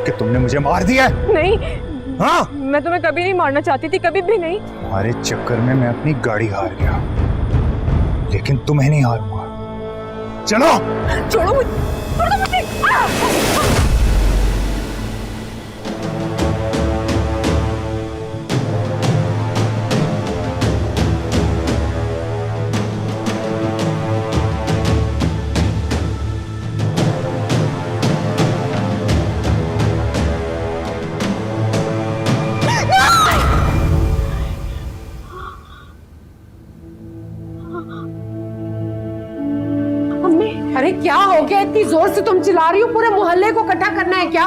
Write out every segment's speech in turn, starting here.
कि तुमने मुझे मार दिया है? नहीं। हाँ? मैं तुम्हें कभी नहीं मारना चाहती थी, कभी भी नहीं। तुम्हारे चक्कर में मैं अपनी गाड़ी हार गया, लेकिन तुम्हें नहीं हारूंगा। चलो। छोड़ो मुझे, छोड़ो मुझे। अरे क्या हो गया, इतनी जोर से तुम चिल्ला रही हो? पूरे मोहल्ले को इकट्ठा करना है क्या?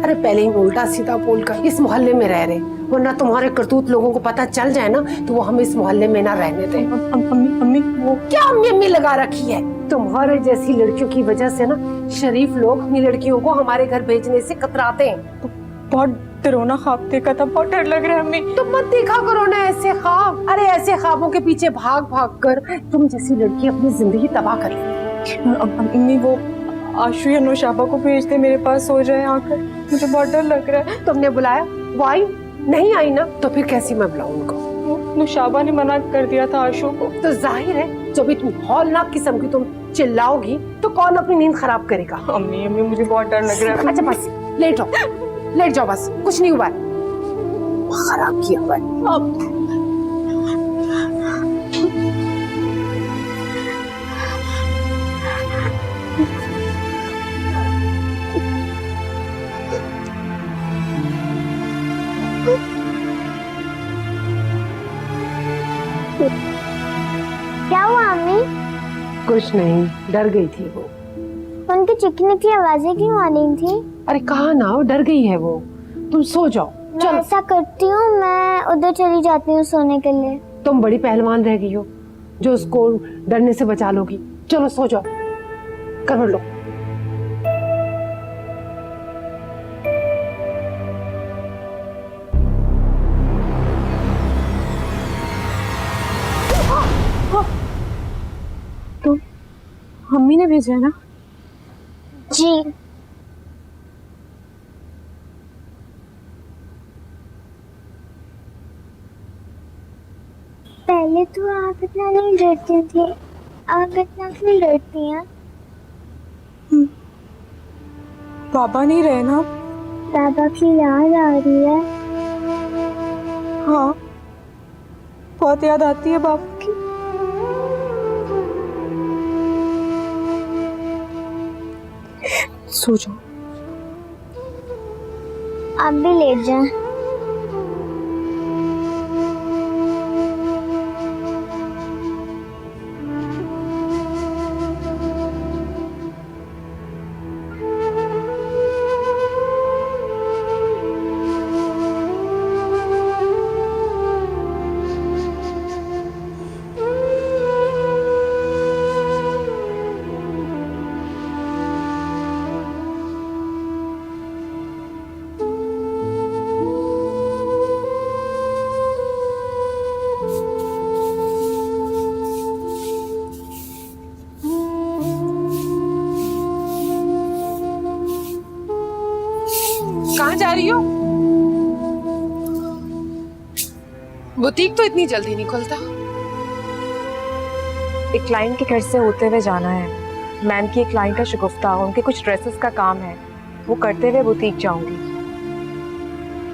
अरे पहले ही उल्टा सीधा बोलकर इस मोहल्ले में रह रहे, वरना तुम्हारे करतूत लोगों को पता चल जाए ना तो वो हमें इस मोहल्ले में ना रहने दें। अम्मी वो क्या अम्मी अम्मी लगा रखी है? तुम्हारे जैसी लड़कियों की वजह से ना शरीफ लोग अपनी लड़कियों को हमारे घर भेजने से कतराते हैं। तो बहुत डरावना ख्वाब देखा था, बहुत डर लग रहा है अम्मी। तुम मत देखा करो ना ऐसे ख्वाब। अरे ऐसे ख्वाबों के पीछे भाग भाग कर तुम जैसी लड़की अपनी जिंदगी तबाह कर ली। अम्मी वो आशु या नौशाबा को भेज दे, मेरे पास सो जाए आकर, मुझे बहुत डर लग रहा है। तुमने बुलाया, वो आई नहीं? आई ना तो फिर कैसी मैं बुलाऊं उनको? नौशाबा ने मना कर दिया था आशु को। तो जाहिर है जब इतनी हौलनाक किस्म की तुम चिल्लाओगी तो कौन अपनी नींद खराब करेगा? अम्मी मुझे बहुत डर लग रहा है। अच्छा बस लेट जाओ बस, कुछ नहीं हुआ, खराब किया हुआ है। क्या हुआ अम्मी? कुछ नहीं, डर गई थी वो। उनकी चिकनी की आवाजें क्यों आ रही थी? अरे कहा ना, डर गई है वो। तुम सो जाओ। मैं ऐसा करती हूँ, मैं उधर चली जाती हूँ सोने के लिए। तुम बड़ी पहलवान रह गई हो जो उसको डरने से बचा लोगी। चलो सो जाओ, कर लो। तो अम्मी ने भेजा है ना? जी। पहले तो आप इतना नहीं डरती थी, आप इतना क्यों डरती हैं? बाबा नहीं रहे ना? बाबा की याद आ रही है। हाँ, बहुत याद आती है बाबा की। सो जाओ। आप भी लेट जाएं। कहाँ जा रही हो? बुटीक तो इतनी जल्दी नहीं खुलता। एक क्लाइंट के घर से होते हुए जाना है। मैम की एक क्लाइंट का शगुफ्ता, उनके कुछ ड्रेसेस का काम है, वो करते हुए बुटीक जाऊंगी।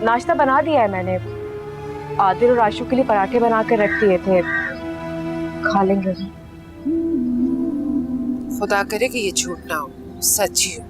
नाश्ता बना दिया है मैंने, आदिल और आशु के लिए पराठे बना कर रख दिए थे, खा लेंगे। खुदा करे कि ये झूठ ना हो, सच ही हो।